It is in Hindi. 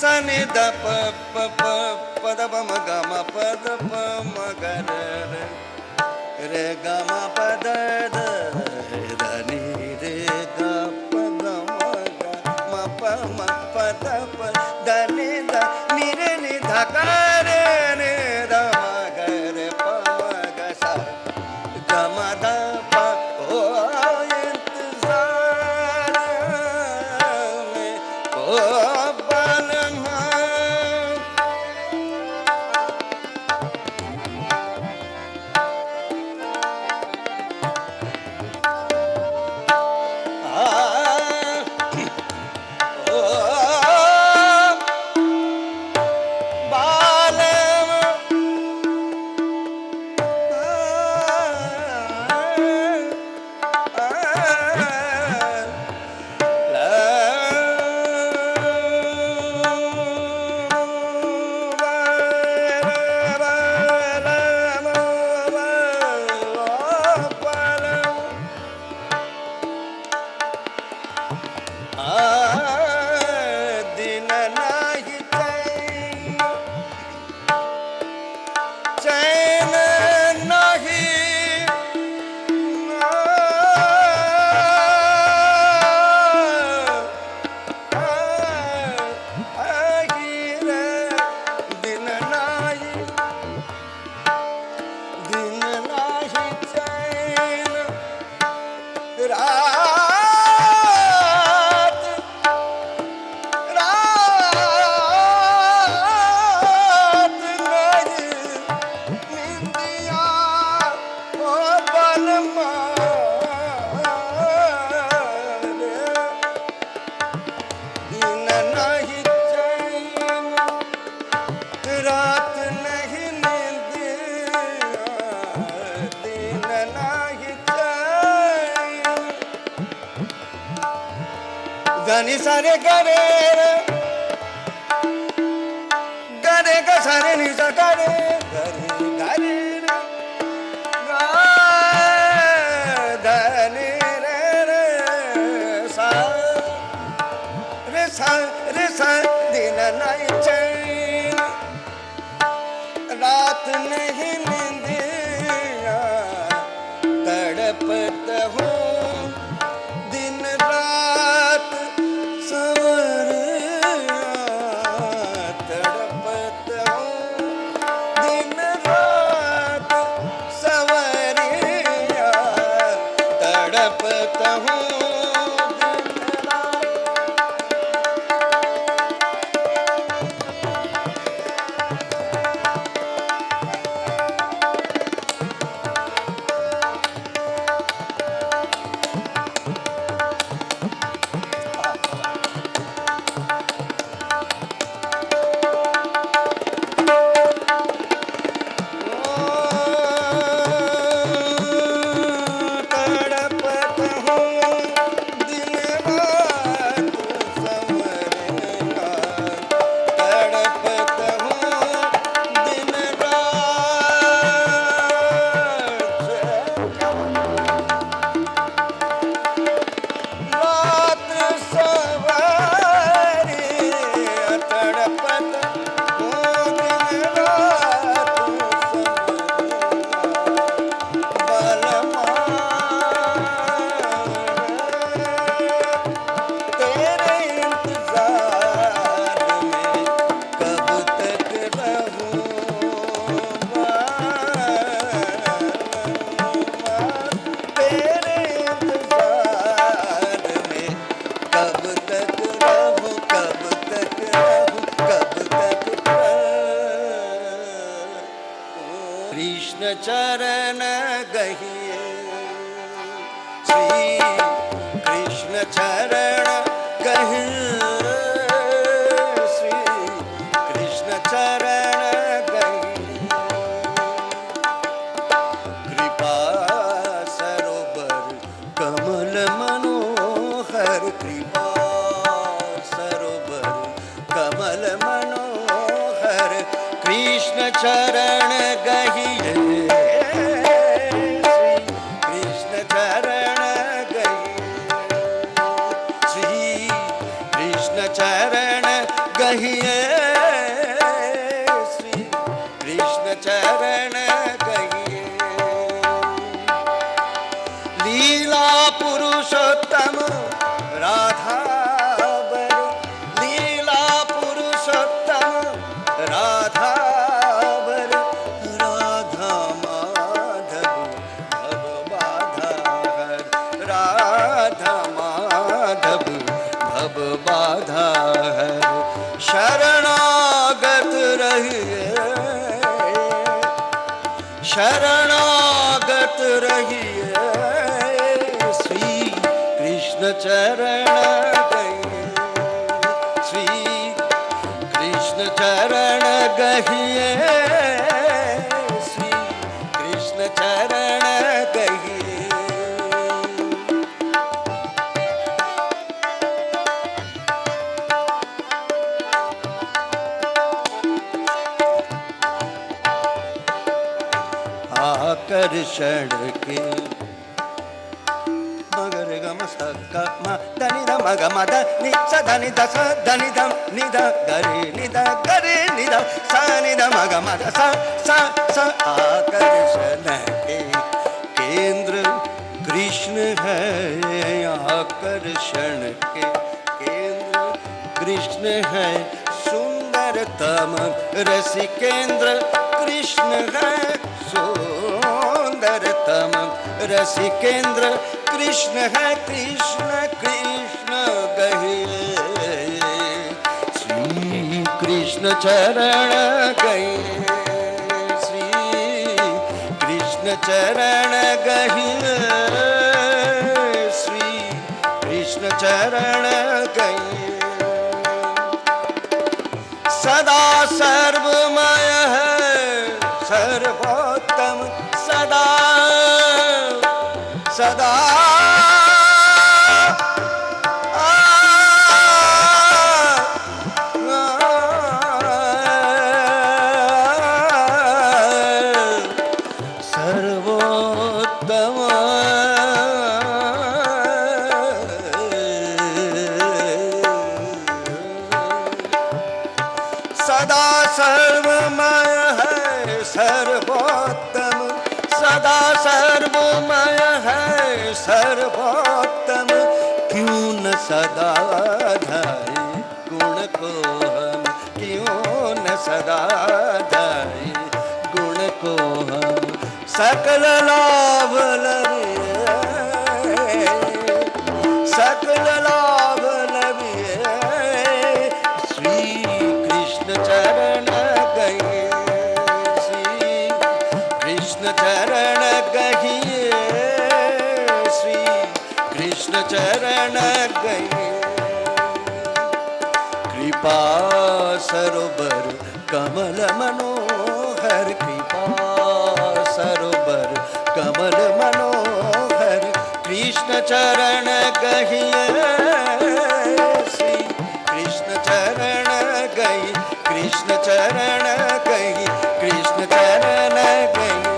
सनि द प प प प द प म ग म प द प म ग रे ग म प द द द नि रे ग प ग म प म प द प द नि द नि रे नि ध ग रे नि द म ग रे प म ग सा ग म द प ओ इंतजार में ओ दिन नाही चैन नाही दिन नाही चैन रात नहीं नींदिया दिन नहीं चैन धनी सारे गरे गरे ग सारे नि सा गरे गरे गरे धनी रे सा रे सा दिन नहीं चैन रात नहीं नींदिया तड़पत हूँ दिन रात सवरिया तड़पत हूँ दिन रात सवरिया तड़पत हूँ कृष्ण चरण गहिए श्री कृष्ण चरण गहिए श्री कृष्ण चरण गहिए कृपा सरोवर कमल मनोहर कृपा सरोवर कमल मनोहर कृष्ण चरण गहिए श्री कृष्ण चरण गहिए श्री कृष्ण चरण गहिए राधा माधव भव बाधा हर शरणागत रहिए शरणागत रहिए श्री कृष्ण चरण गहिए श्री कृष्ण चरण गहिए श्री कृष्ण चरण गहिए आकर्षण के मगर गम सक म धनि ध मग म ध नि स धनि ध स धनि ध नि ध गरे नि ध स नि ध मग म ध स आकर्षण के केंद्र कृष्ण है आकर्षण के केंद्र कृष्ण है सुंदरतम रसिकेंद्र कृष्ण है सुंदरतम रसिकेंद्र कृष्ण है कृष्ण कृष्ण गहिए श्री कृष्ण चरण गहिए श्री कृष्ण चरण गहिए श्री कृष्ण चरण गहिए सदा सर्वमय है सर्वोत्तम सदा सदा सर्वोत्तम सदा सर्वमय है सर्वोत्तम सदा सर्वमय है सर्वोत्तम क्यों न सदा धाये गुण को हम क्यों न सदा धाये गुण को हम सकल लाभ लभिए सकल लाभ लभिए श्री कृष्ण चरण गहिए श्री कृष्ण चरण गहिए श्री कृष्ण चरण गहिए कृपा सरोवर कमल मनोहर कृपा सरोवर कमल मनोहर कृष्ण चरण गहिए श्री कृष्ण चरण गई कृष्ण चरण गई कृष्ण चरण गई